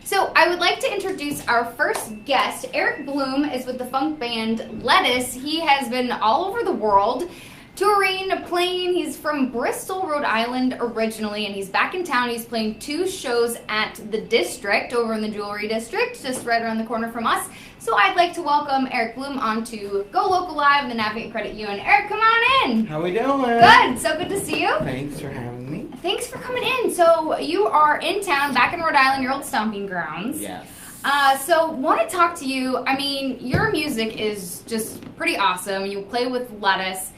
So I would like to introduce our first guest. Eric Bloom is with the funk band Lettuce. He has been all over the world, touring, playing. He's from Bristol, Rhode Island originally, and he's back in town. He's playing 2 shows at the District, over in the Jewelry District, just right around the corner from us. So I'd like to welcome Eric Bloom onto Go Local Live and the Navigate Credit Union. Eric, come on in. How we doing? Good. So good to see you. Thanks for having me. Thanks for coming in. So you are in town, back in Rhode Island, your old stomping grounds. Yes. So want to talk to you. I mean, your music is just pretty awesome. You play with Lettuce.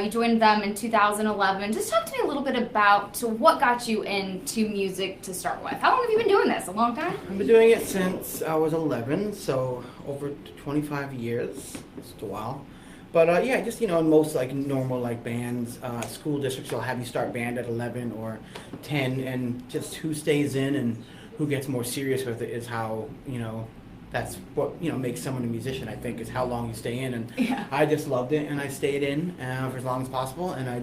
You joined them in 2011. Just talk to me a little bit about what got you into music to start with. How long have you been doing this? A long time? I've been doing it since I was 11, so over 25 years. It's a while. But yeah, just, in most like normal like bands, school districts will have you start band at 11 or 10, and just who stays in and who gets more serious with it is how, that's what makes someone a musician. I think is how long you stay in, and Yeah. I just loved it, and I stayed in for as long as possible, and I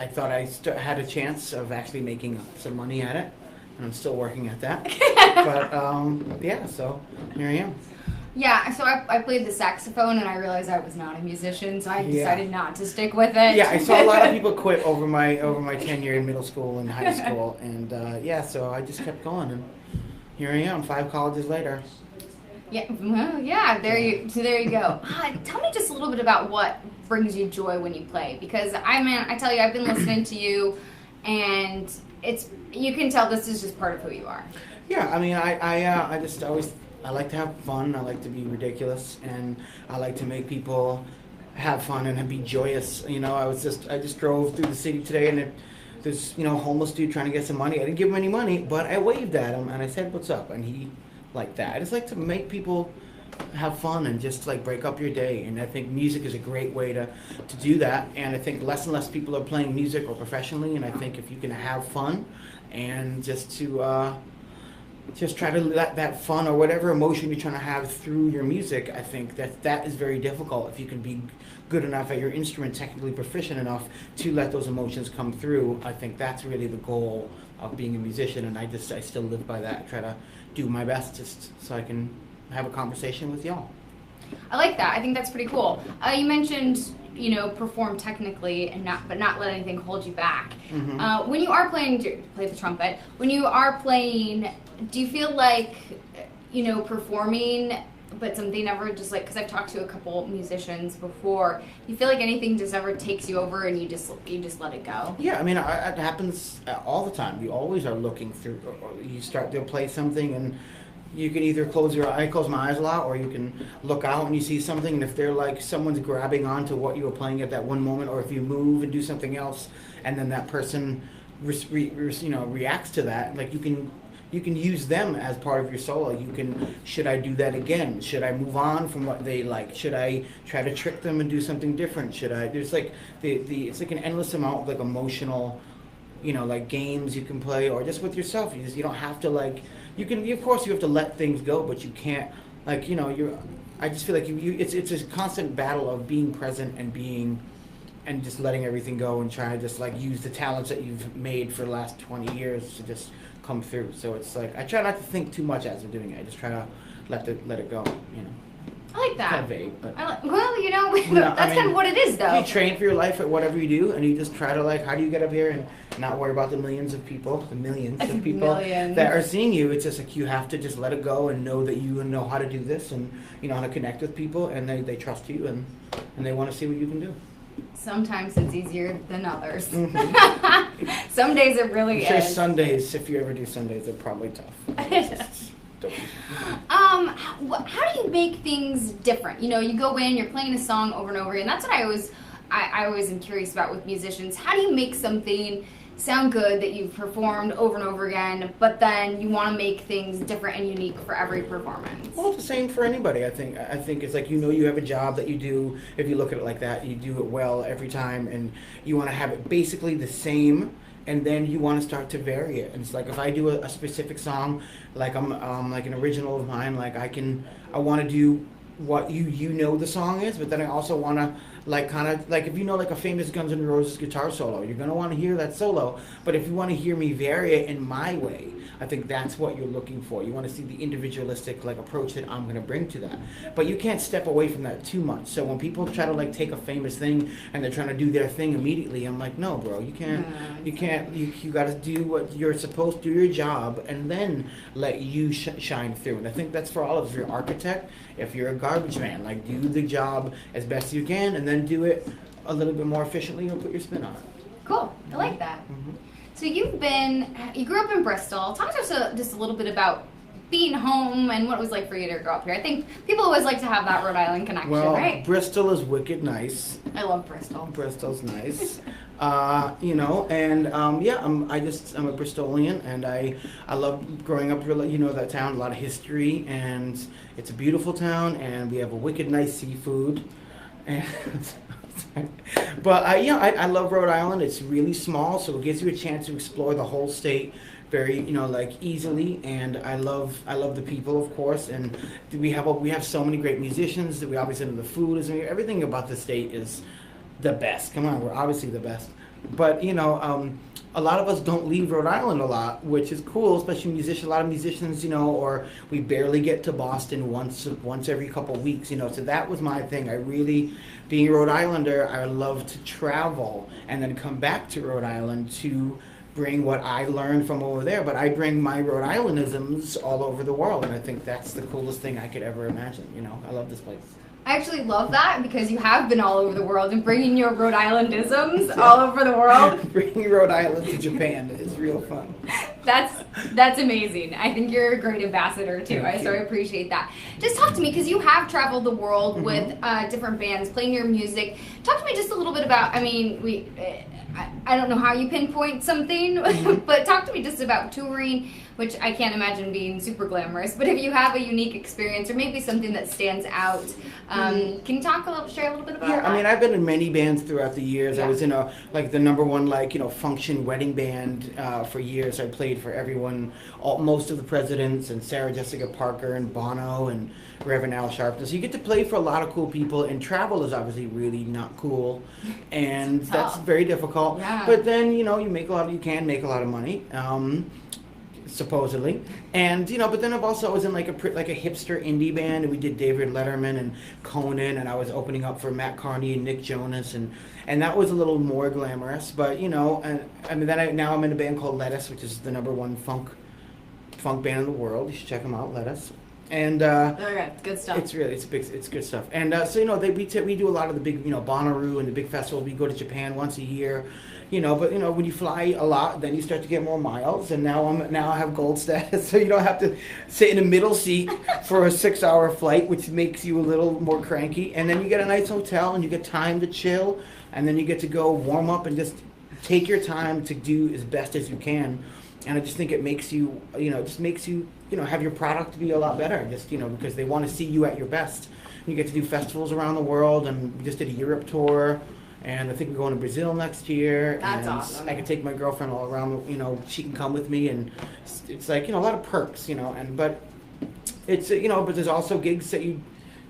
thought I had a chance of actually making some money at it, and I'm still working at that. But yeah, so here I am. Yeah, so I played the saxophone and I realized I was not a musician, so I decided not to stick with it. Yeah, I saw a lot of people quit over my tenure in middle school and high school, and yeah, so I just kept going, and here I am, 5 colleges later. Yeah, well, yeah. There you go. Tell me just a little bit about what brings you joy when you play, because I tell you, I've been listening to you, and you can tell this is just part of who you are. Yeah, I mean, I just always. I like to have fun, I like to be ridiculous, and I like to make people have fun and be joyous. I just drove through the city today, and there's a homeless dude trying to get some money. I didn't give him any money, but I waved at him and I said, "What's up?" And he liked that. I just like to make people have fun and just like break up your day, and I think music is a great way to do that. And I think less and less people are playing music or professionally, and I think if you can have fun and just try to let that fun or whatever emotion you're trying to have through your music, I think that is very difficult. If you can be good enough at your instrument, technically proficient enough to let those emotions come through, I think that's really the goal of being a musician, and I still live by that. I try to do my best just so I can have a conversation with y'all. I like that. I think that's pretty cool. You mentioned, perform technically and not let anything hold you back. Mm-hmm. When you are playing, play the trumpet. When you are playing, do you feel like, performing, but something ever just like, because I've talked to a couple musicians before, you feel like anything just ever takes you over and you just let it go? Yeah, I mean, it happens all the time. You always are looking through, or you start to play something, and you can either close my eyes a lot, or you can look out and you see something, and if they're like someone's grabbing onto what you were playing at that one moment, or if you move and do something else, and then that person reacts to that, like you can use them as part of your solo. Should I do that again? Should I move on from what they like? Should I try to trick them and do something different? There's like it's like an endless amount of like emotional, like games you can play, or just with yourself. You don't have to like. Of course you have to let things go, but you can't, I just feel like it's a constant battle of being present and just letting everything go and trying to just like use the talents that you've made for the last 20 years to just come through. So it's like, I try not to think too much as I'm doing it. I just try to let it go, I like that. Kind of vague, but that's kind of what it is, though. You train for your life at whatever you do, and you just try to like, how do you get up here and not worry about the millions of people that are seeing you? It's just like you have to just let it go and know that you know how to do this, and you know how to connect with people, and they trust you, and they want to see what you can do. Sometimes it's easier than others. Mm-hmm. Some days it really I'm sure is. Sundays, if you ever do Sundays, they're probably tough. How do you make things different? You go in, you're playing a song over and over again. That's what I always am curious about with musicians. How do you make something sound good that you've performed over and over again, but then you want to make things different and unique for every performance? Well, it's the same for anybody. I think it's like, you have a job that you do. If you look at it like that, you do it well every time, and you want to have it basically the same. And then you want to start to vary it. And it's like, if I do a specific song, like I'm like an original of mine, like I want to do what the song is, but then I also want to like kind of like if you know like a famous Guns N' Roses guitar solo, you're gonna want to hear that solo. But if you want to hear me vary it in my way, I think that's what you're looking for. You want to see the individualistic like approach that I'm gonna bring to that. But you can't step away from that too much. So when people try to like take a famous thing and they're trying to do their thing immediately, I'm like, no, bro, you can't. You can't. You got to do what you're supposed to, do your job, and then let you shine through. And I think that's for all of us. If you're an architect, if you're a garbage man, like do the job as best you can, and then do it a little bit more efficiently and put your spin on it. Cool. I like that. Mm-hmm. So you grew up in Bristol. Talk to us just a little bit about being home and what it was like for you to grow up here. I think people always like to have that Rhode Island connection, right? Bristol is wicked nice. I love Bristol. Bristol's nice. You know, and I'm a Bristolian, and I love growing up, you know, that town, a lot of history, and it's a beautiful town, and we have a wicked nice seafood. And but I love Rhode Island. It's really small, so it gives you a chance to explore the whole state very, you know, like easily. And I love the people, of course, and we have so many great musicians. That we obviously know the food is everything about the state is the best. Come on, we're obviously the best. But you know, a lot of us don't leave Rhode Island a lot, which is cool, especially musicians. A lot of musicians, you know, or we barely get to Boston once every couple of weeks, you know. So that was my thing. I really, being a Rhode Islander, I love to travel and then come back to Rhode Island to bring what I learned from over there. But I bring my Rhode Islandisms all over the world, and I think that's the coolest thing I could ever imagine. You know, I love this place. I actually love that because you have been all over the world and bringing your Rhode Islandisms all over the world. Bringing Rhode Island to Japan is real fun. That's amazing. I think you're a great ambassador too. So I appreciate that. Just talk to me because you have traveled the world with different bands, playing your music. Talk to me just a little bit about. I mean, I don't know how you pinpoint something, but talk to me just about touring, which I can't imagine being super glamorous. But if you have a unique experience or maybe something that stands out, can you share a little bit about that? I mean, I've been in many bands throughout the years. I was in the #1 function wedding band for years. I played for everyone, most of the presidents, and Sarah Jessica Parker and Bono and Reverend Al Sharpton. So you get to play for a lot of cool people, and travel is obviously really not cool, and that's very difficult. Yeah. But then you can make a lot of money. Supposedly, and you know, but then I was in like a hipster indie band, and we did David Letterman and Conan, and I was opening up for Matt Carney and Nick Jonas, and that was a little more glamorous. But you know, and I mean, now I'm in a band called Lettuce, which is the #1 funk band in the world. You should check them out, Lettuce. And okay, good stuff. It's good stuff. And so you know, we do a lot of the big, you know, Bonnaroo and the big festivals. We go to Japan once a year. You know, but you know, when you fly a lot, then you start to get more miles. And now I have gold status, so you don't have to sit in a middle seat for a 6-hour flight, which makes you a little more cranky. And then you get a nice hotel, and you get time to chill, and then you get to go warm up and just take your time to do as best as you can. And I just think it makes you, you know, have your product be a lot better. Just, you know, because they want to see you at your best. And you get to do festivals around the world, and we just did a Europe tour. And I think we're going to Brazil next year. That's and awesome. I can take my girlfriend all around, you know, she can come with me, and it's like, you know, a lot of perks, you know, but it's, you know, but there's also gigs that you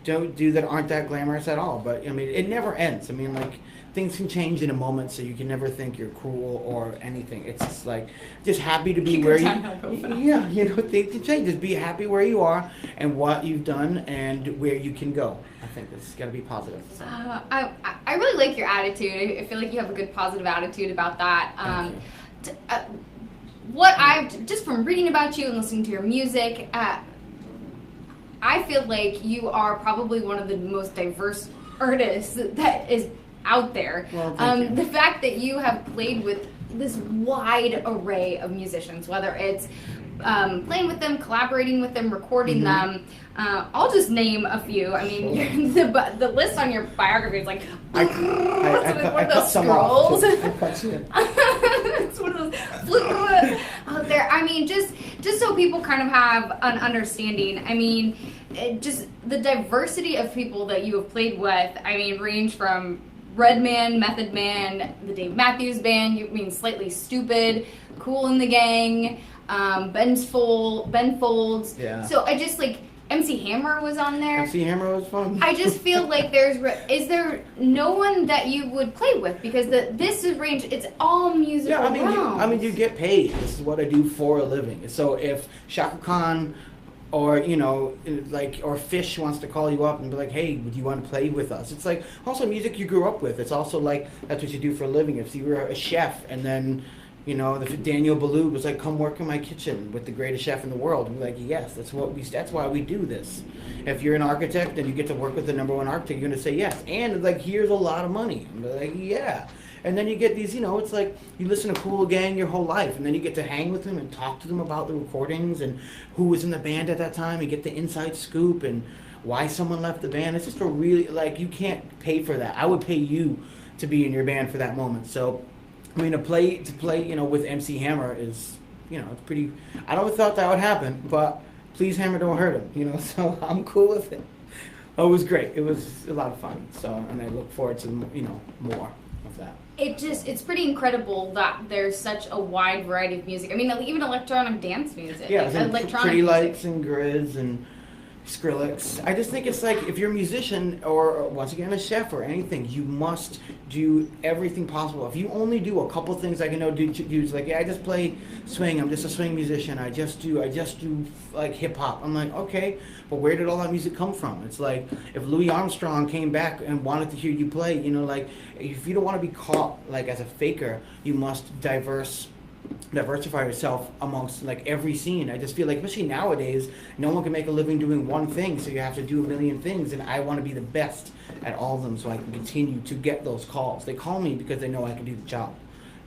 don't do that aren't that glamorous at all. But I mean, it never ends. I mean, like, things can change in a moment, so you can never think you're cool or anything. It's just like, just happy to be where yeah, you know, things can change. Just be happy where you are and what you've done and where you can go. I think it's got to be positive. So. I really like your attitude. I feel like you have a good positive attitude about that. What I've just from reading about you and listening to your music, I feel like you are probably one of the most diverse artists that is out there. Well, thank you. The fact that you have played with this wide array of musicians, whether it's playing with them, collaborating with them, recording them. I'll just name a few. I mean, the list on your biography is like I one of those some off, scrolls. It's one of those out there. I mean, just so people kind of have an understanding. I mean, just the diversity of people that you have played with. I mean, range from Redman, Method Man, the Dave Matthews Band. You mean Slightly Stupid, Cool in the Gang, Ben Folds. Yeah. So I just like MC Hammer was on there. MC Hammer was fun. I just feel like is there no one that you would play with, because this range, it's all musical. Yeah, I mean, you get paid. This is what I do for a living. So if Shaka Khan or or Fish wants to call you up and be like, hey, would you want to play with us? It's like also music you grew up with. It's also like that's what you do for a living. If you were a chef and then Daniel Boulud was like, come work in my kitchen with the greatest chef in the world. And we're like, yes, that's why we do this. If you're an architect and you get to work with the #1 architect, you're going to say yes. And like, here's a lot of money. And they're like, yeah. And then you get these, it's like you listen to Cool Gang your whole life. And then you get to hang with them and talk to them about the recordings and who was in the band at that time. You get the inside scoop and why someone left the band. It's just a really, like, you can't pay for that. I would pay you to be in your band for that moment. So, I mean, to play, with MC Hammer is, it's pretty. I never thought that would happen, but please, Hammer, don't hurt him, So I'm cool with it. Oh, it was great. It was a lot of fun. So, and I look forward to, more of that. It's pretty incredible that there's such a wide variety of music. I mean, even electronic dance music. Yeah, electronic Pretty music. Lights and Grizz and Skrillex. I just think it's like if you're a musician or once again a chef or anything, you must do everything possible. If you only do a couple things, like dudes like, yeah, I just play swing. I'm just a swing musician. I just do like hip hop. I'm like, okay, but where did all that music come from? It's like if Louis Armstrong came back and wanted to hear you play, like if you don't want to be caught like as a faker, you must diversify yourself amongst like every scene. I just feel like, especially nowadays, no one can make a living doing one thing, so you have to do a million things, and I want to be the best at all of them so I can continue to get those calls. They call me because they know I can do the job.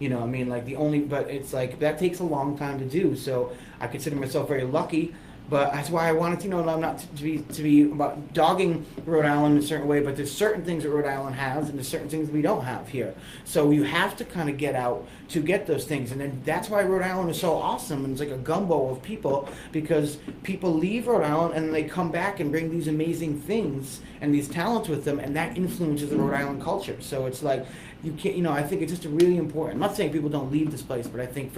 But it's like that takes a long time to do, so I consider myself very lucky. But that's why I wanted to I'm not to be about dogging Rhode Island in a certain way, but there's certain things that Rhode Island has, and there's certain things we don't have here. So you have to kind of get out to get those things, and then that's why Rhode Island is so awesome, and it's like a gumbo of people, because people leave Rhode Island and they come back and bring these amazing things and these talents with them, and that influences the Rhode Island culture. So it's like you can't, I think it's just really important. I'm not saying people don't leave this place, but I think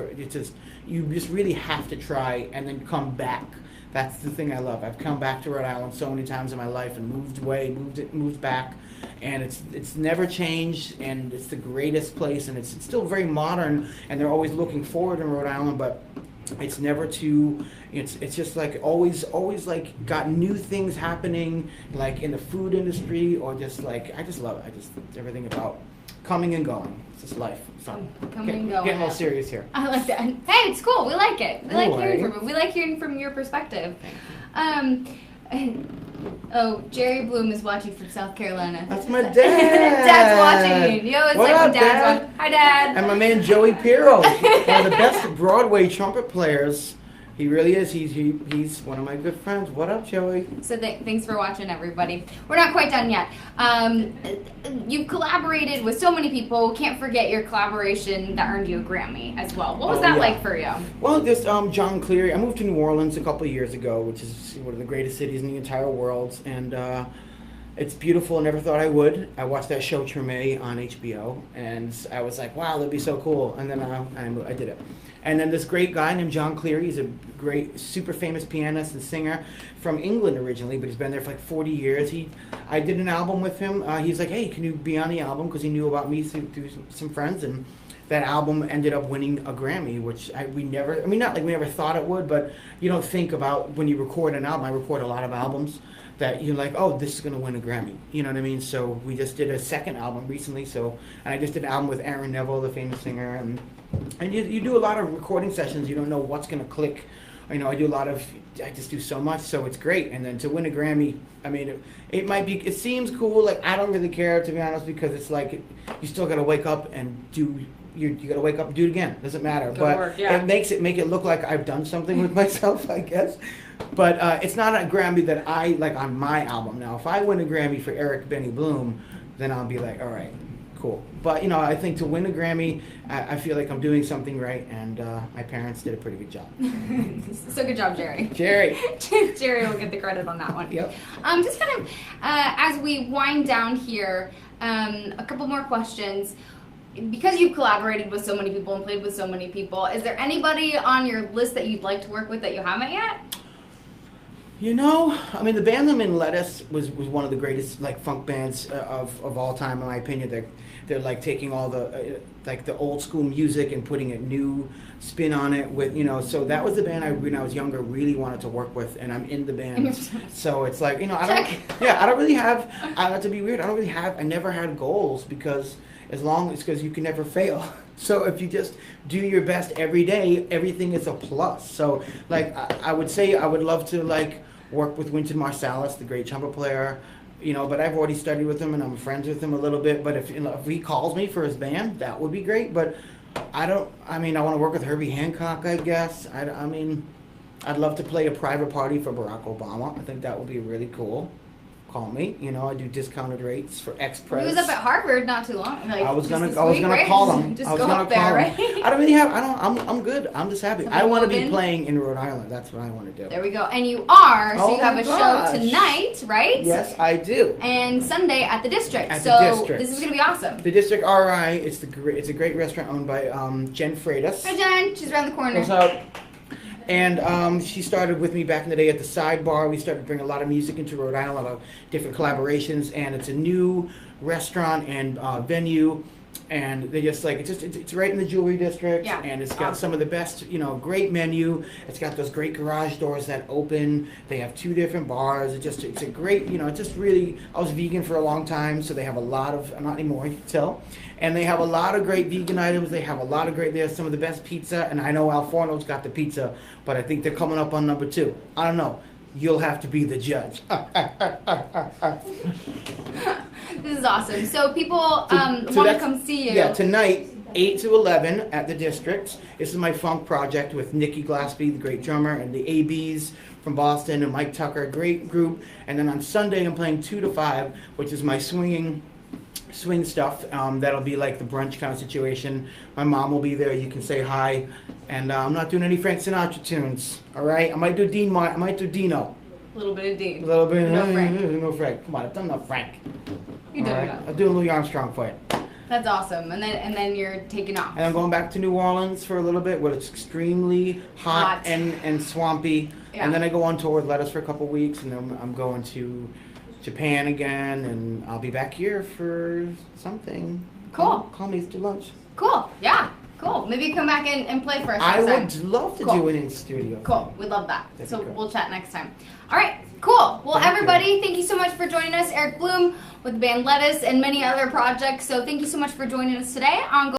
you just really have to try and then come back. That's the thing I love. I've come back to Rhode Island so many times in my life and moved back, and it's never changed, and it's the greatest place, and it's still very modern, and they're always looking forward in Rhode Island, but it's never too. It's just like always like got new things happening, like in the food industry, or just like I just love it. Everything about coming and going. It's just life. So coming and going. Getting all serious here. I like that. Hey, it's cool. We like it. We like hearing from you. We like hearing from your perspective. Jerry Bloom is watching from South Carolina. That's my dad. Dad's watching. Yo, it's what like up, when Dad's Dad? watching. Hi, Dad. And my man Joey Pirro, one of the best Broadway trumpet players. He really is. He's one of my good friends. What up, Joey? So thanks for watching, everybody. We're not quite done yet. You've collaborated with so many people. Can't forget your collaboration that earned you a Grammy as well. What was that like for you? Well, just John Cleary. I moved to New Orleans a couple of years ago, which is one of the greatest cities in the entire world, and it's beautiful. I never thought I would. I watched that show Treme on HBO, and I was like, wow, that'd be so cool. And then I did it. And then this great guy named John Cleary, he's a great, super famous pianist and singer from England originally, but he's been there for like 40 years. I did an album with him. He's like, hey, can you be on the album? Because he knew about me through some friends, and that album ended up winning a Grammy, which not like we never thought it would, but you don't think about when you record an album. I record a lot of albums that you're like, oh, this is going to win a Grammy. You know what I mean? So we just did a second album recently. And I just did an album with Aaron Neville, the famous singer, and you do a lot of recording sessions. You don't know what's going to click. I just do so much, so it's great. And then to win a Grammy, I mean, it seems cool. Like, I don't really care, to be honest, because it's like you still got to wake up and do. You got to wake up and do it again. Doesn't matter. It makes it look like I've done something with myself, I guess. But it's not a Grammy that I like on my album. Now, if I win a Grammy for Eric Benny Bloom, then I'll be like, all right, cool. But I think to win a Grammy, I feel like I'm doing something right, and my parents did a pretty good job. So good job, Jerry. Jerry will get the credit on that one. Yep. Just kind of as we wind down here, a couple more questions. Because you've collaborated with so many people and played with so many people, is there anybody on your list that you'd like to work with that you haven't yet? You know, I mean, the band I'm in, Lettuce, was one of the greatest like funk bands of all time, in my opinion. They're like taking all the like the old school music and putting a new spin on it with, you know. So that was the band when I was younger really wanted to work with, and I'm in the band. So it's like, you know, I don't really have. To be weird, I never had goals because because you can never fail. So if you just do your best every day, everything is a plus. So like I would say I would love to like work with Wynton Marsalis, the great trumpet player, you know, but I've already studied with him and I'm friends with him a little bit. But if, you know, if he calls me for his band, that would be great. But I want to work with Herbie Hancock, I guess. I mean, I'd love to play a private party for Barack Obama. I think that would be really cool. Call me, you know, I do discounted rates for Express. He was up at Harvard not too long. Like, I was gonna right? call him. Just I was go gonna up there, call right? him. I'm good. I'm just happy. Something I want to be open? playing in Rhode Island. That's what I want to do. There we go. And you are, so Oh you have my a gosh. show tonight, right? Yes, I do. And Sunday at the District. At the so District. this is gonna be awesome. The District RI. It's a great restaurant owned by Jen Freitas. Hi Jen, she's around the corner. What's up? And she started with me back in the day at the Sidebar. We started to bring a lot of music into Rhode Island, a lot of different collaborations, and it's a new restaurant and venue. And they just like it's right in the jewelry district, Yeah. and it's got some of the best, you know, great menu. It's got those great garage doors that open. They have 2 different bars. It's a great, you know, it's just really. I was vegan for a long time, so they have a lot of, not anymore, you can tell. And they have a lot of great vegan items. They have a lot of great. They have some of the best pizza, and I know Al Forno's got the pizza, but I think they're coming up on number 2. I don't know. You'll have to be the judge. This is awesome. So people want to that's- come see you. Yeah, tonight, 8 to 11 at the District. This is my funk project with Nikki Glaspie, the great drummer, and the ABs from Boston, and Mike Tucker, great group. And then on Sunday, I'm playing 2 to 5, which is my swing stuff. That'll be like the brunch kind of situation. My mom will be there. You can say hi. And I'm not doing any Frank Sinatra tunes. All right. I might do Dino. A little bit of Dean. A little bit. No Frank. No Frank. Come on, I've done enough Frank. You're All doing right? it. I'll do a Louis Armstrong for you. That's awesome. And then you're taking off. And I'm going back to New Orleans for a little bit where it's extremely hot. And swampy. Yeah. And then I go on tour with Lettuce for a couple weeks, and then I'm going to Japan again, and I'll be back here for something. Cool. Call me to lunch. Cool. Yeah. Cool. Maybe you come back and play for us I next would time. love to Cool. do it in studio. Cool. We'd love that. That'd So be great. we'll chat next time. All right. Cool. Well, Thank you. everybody, thank you so much for joining us. Eric Bloom with the band Lettuce and many other projects. So thank you so much for joining us today on